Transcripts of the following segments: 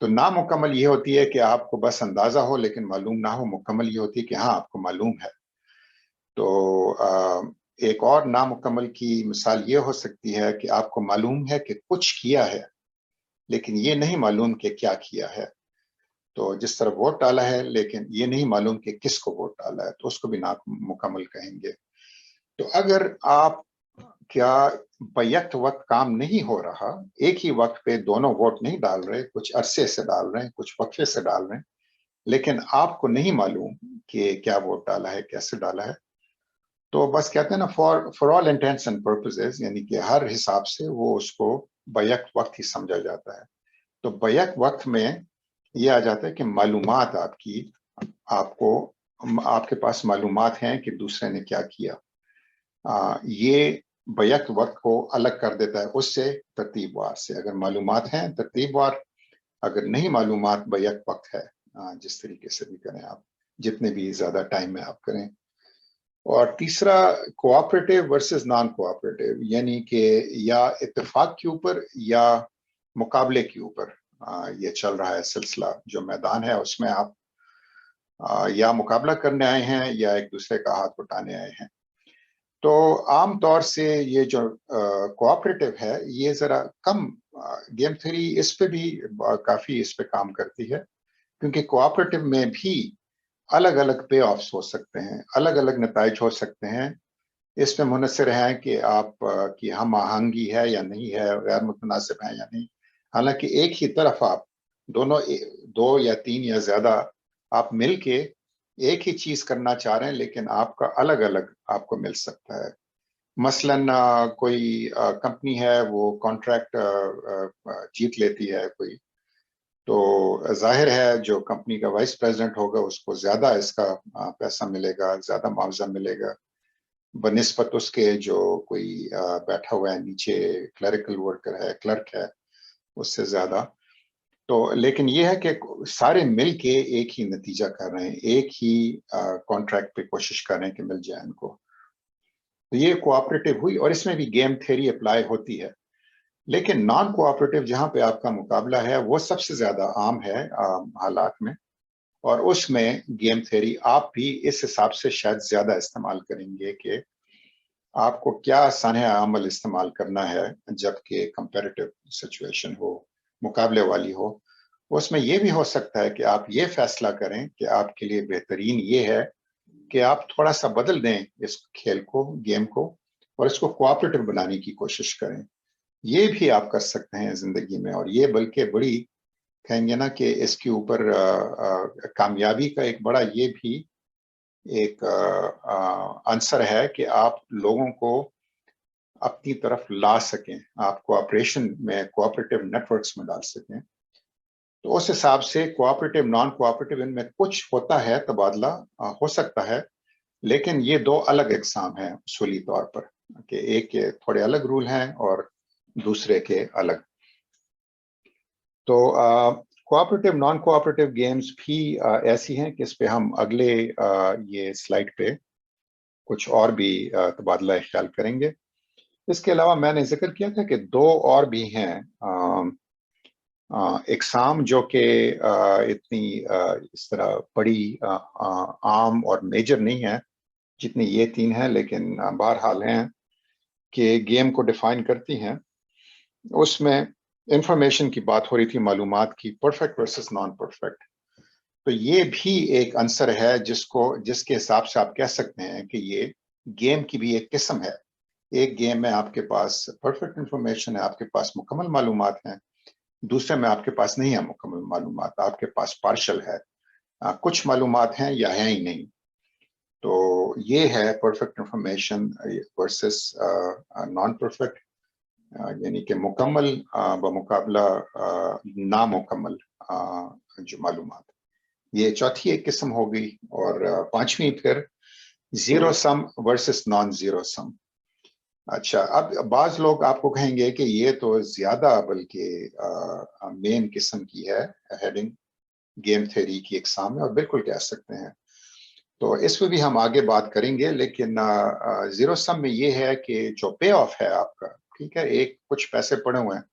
تو نامکمل یہ ہوتی ہے کہ آپ کو بس اندازہ ہو لیکن معلوم نہ ہو. مکمل یہ ہوتی ہے کہ ہاں آپ کو معلوم ہے. تو ایک اور نامکمل کی مثال یہ ہو سکتی ہے کہ آپ کو معلوم ہے کہ کچھ کیا ہے لیکن یہ نہیں معلوم کہ کیا کیا ہے. تو جس طرح ووٹ ڈالا ہے لیکن یہ نہیں معلوم کہ کس کو ووٹ ڈالا ہے، تو اس کو بھی نامکمل کہیں گے. تو اگر آپ کیا بیک وقت کام نہیں ہو رہا، ایک ہی وقت پہ دونوں ووٹ نہیں ڈال رہے، کچھ عرصے سے ڈال رہے ہیں، کچھ وقفے سے ڈال رہے ہیں، لیکن آپ کو نہیں معلوم کہ کیا ووٹ ڈالا ہے، کیسے ڈالا ہے، تو بس کہتے ہیں نا فار آل انٹینٹس اینڈ پرپزز، یعنی کہ ہر حساب سے وہ اس کو بیک وقت ہی سمجھا جاتا ہے. تو بیک وقت میں یہ آ جاتا ہے کہ معلومات آپ کو آپ کے پاس معلومات ہیں کہ دوسرے نے کیا کیا. یہ بیک وقت کو الگ کر دیتا ہے اس سے ترتیب وار سے. اگر معلومات ہیں ترتیب وار، اگر نہیں معلومات بیک وقت ہے. جس طریقے سے بھی کریں آپ، جتنے بھی زیادہ ٹائم میں آپ کریں. اور تیسرا کوآپریٹو ورسز نان کوآپریٹو، یعنی کہ یا اتفاق کے اوپر یا مقابلے کے اوپر یہ چل رہا ہے سلسلہ. جو میدان ہے اس میں آپ یا مقابلہ کرنے آئے ہیں یا ایک دوسرے کا ہاتھ بٹانے آئے ہیں. تو عام طور سے یہ جو کوآپریٹو ہے یہ ذرا کم، گیم تھیوری اس پہ بھی کافی اس پہ کام کرتی ہے، کیونکہ کوآپریٹو میں بھی الگ الگ پے آفس ہو سکتے ہیں، الگ الگ نتائج ہو سکتے ہیں. اس میں منحصر ہے کہ آپ کی ہم آہنگی ہے یا نہیں ہے، غیر متناسب ہے یا نہیں. حالانکہ ایک ہی طرف آپ دونوں، دو یا تین یا زیادہ آپ مل کے ایک ہی چیز کرنا چاہ رہے ہیں، لیکن آپ کا الگ الگ آپ کو مل سکتا ہے. مثلاً کوئی کمپنی ہے، وہ کانٹریکٹ جیت لیتی ہے کوئی، تو ظاہر ہے جو کمپنی کا وائس پریزیڈنٹ ہوگا اس کو زیادہ اس کا پیسہ ملے گا، زیادہ معاوضہ ملے گا بنسبت اس کے جو کوئی بیٹھا ہوا ہے نیچے کلریکل ورکر ہے، کلرک ہے، اس سے زیادہ. تو لیکن یہ ہے کہ سارے مل کے ایک ہی نتیجہ کر رہے ہیں، ایک ہی کانٹریکٹ پہ کوشش کر رہے ہیں کہ مل جائے ان کو. تو یہ کوآپریٹو ہوئی، اور اس میں بھی گیم تھیوری اپلائی ہوتی ہے. لیکن نان کوآپریٹو جہاں پہ آپ کا مقابلہ ہے وہ سب سے زیادہ عام ہے حالات میں، اور اس میں گیم تھیوری آپ بھی اس حساب سے شاید زیادہ استعمال کریں گے کہ آپ کو کیا سانحہ عمل استعمال کرنا ہے جبکہ کمپیریٹو سچویشن ہو، مقابلے والی ہو. اس میں یہ بھی ہو سکتا ہے کہ آپ یہ فیصلہ کریں کہ آپ کے لیے بہترین یہ ہے کہ آپ تھوڑا سا بدل دیں اس کھیل کو، گیم کو، اور اس کو کوآپریٹو بنانے کی کوشش کریں. یہ بھی آپ کر سکتے ہیں زندگی میں، اور یہ بلکہ بڑی کہیں گے نا کہ اس کے اوپر کامیابی کا ایک بڑا یہ بھی ایک عنصر ہے کہ آپ لوگوں کو اپنی طرف لا سکیں، آپ کوآپریشن میں، کوآپریٹو نیٹ ورکس میں ڈال سکیں. تو اس حساب سے کوآپریٹو نان کوآپریٹو ان میں کچھ ہوتا ہے، تبادلہ ہو سکتا ہے، لیکن یہ دو الگ اقسام ہیں اصولی طور پر، کہ ایک کے تھوڑے الگ رول ہیں اور دوسرے کے الگ. تو کوآپریٹو نان کوآپریٹو گیمز بھی ایسی ہیں کہ اس پہ ہم اگلے یہ سلائیڈ پہ کچھ اور بھی تبادلہ خیال کریں گے. اس کے علاوہ میں نے ذکر کیا تھا کہ دو اور بھی ہیں اقسام جو کہ اتنی اس طرح بڑی عام اور میجر نہیں ہے جتنی یہ تین ہیں، لیکن بہرحال ہیں کہ گیم کو ڈیفائن کرتی ہیں. اس میں انفارمیشن کی بات ہو رہی تھی، معلومات کی، پرفیکٹ ورسز نان پرفیکٹ. تو یہ بھی ایک عنصر ہے جس کے حساب سے آپ کہہ سکتے ہیں کہ یہ گیم کی بھی ایک قسم ہے. ایک گیم میں آپ کے پاس پرفیکٹ انفارمیشن ہے، آپ کے پاس مکمل معلومات ہیں، دوسرے میں آپ کے پاس نہیں ہے مکمل معلومات، آپ کے پاس پارشل ہے، کچھ معلومات ہیں یا ہیں ہی نہیں. تو یہ ہے perfect information versus non perfect, یعنی کہ مکمل بمقابلہ نامکمل جو معلومات. یہ چوتھی ایک قسم ہو گئی. اور پانچویں پھر zero sum versus non zero sum. اچھا، اب بعض لوگ آپ کو کہیں گے کہ یہ تو زیادہ بلکہ مین قسم کی ہے ہیڈنگ گیم تھیوری کی اقسام ہے، اور بالکل کہہ سکتے ہیں. تو اس میں بھی ہم آگے بات کریں گے، لیکن زیرو سم میں یہ ہے کہ جو پے آف ہے آپ کا، ٹھیک ہے، ایک کچھ پیسے پڑے ہوئے ہیں،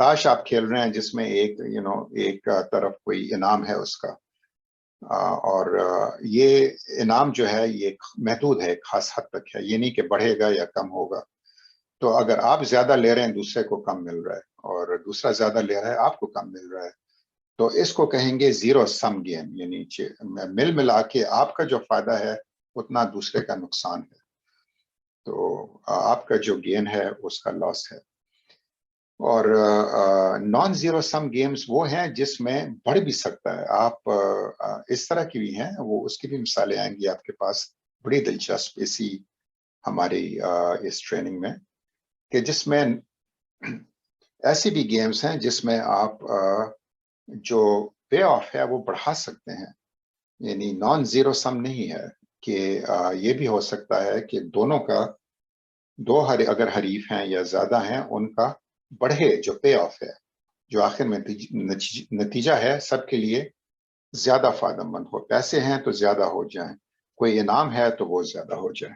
تاش آپ کھیل رہے ہیں جس میں ایک طرف کوئی انعام ہے اس کا، اور یہ انعام جو ہے یہ محدود ہے، ایک خاص حد تک ہے، یہ نہیں کہ بڑھے گا یا کم ہوگا۔ تو اگر آپ زیادہ لے رہے ہیں دوسرے کو کم مل رہا ہے، اور دوسرا زیادہ لے رہا ہے آپ کو کم مل رہا ہے، تو اس کو کہیں گے زیرو سم گیم، یعنی مل ملا کے آپ کا جو فائدہ ہے اتنا دوسرے کا نقصان ہے، تو آپ کا جو گین ہے اس کا لاس ہے۔ اور نان زیرو سم گیمز وہ ہیں جس میں بڑھ بھی سکتا ہے، آپ اس طرح کی بھی ہیں، وہ اس کی بھی مثالیں آئیں گی آپ کے پاس، بڑی دلچسپ اسی ہماری اس ٹریننگ میں، کہ جس میں ایسی بھی گیمز ہیں جس میں آپ جو پے آف ہے وہ بڑھا سکتے ہیں، یعنی نان زیرو سم نہیں ہے، کہ یہ بھی ہو سکتا ہے کہ دونوں کا اگر حریف ہیں یا زیادہ ہیں ان کا بڑھے، جو پے آف ہے، جو آخر میں نتیجہ ہے سب کے لیے زیادہ فائدہ مند ہو، پیسے ہیں تو زیادہ ہو جائیں، کوئی انعام ہے تو وہ زیادہ ہو جائے۔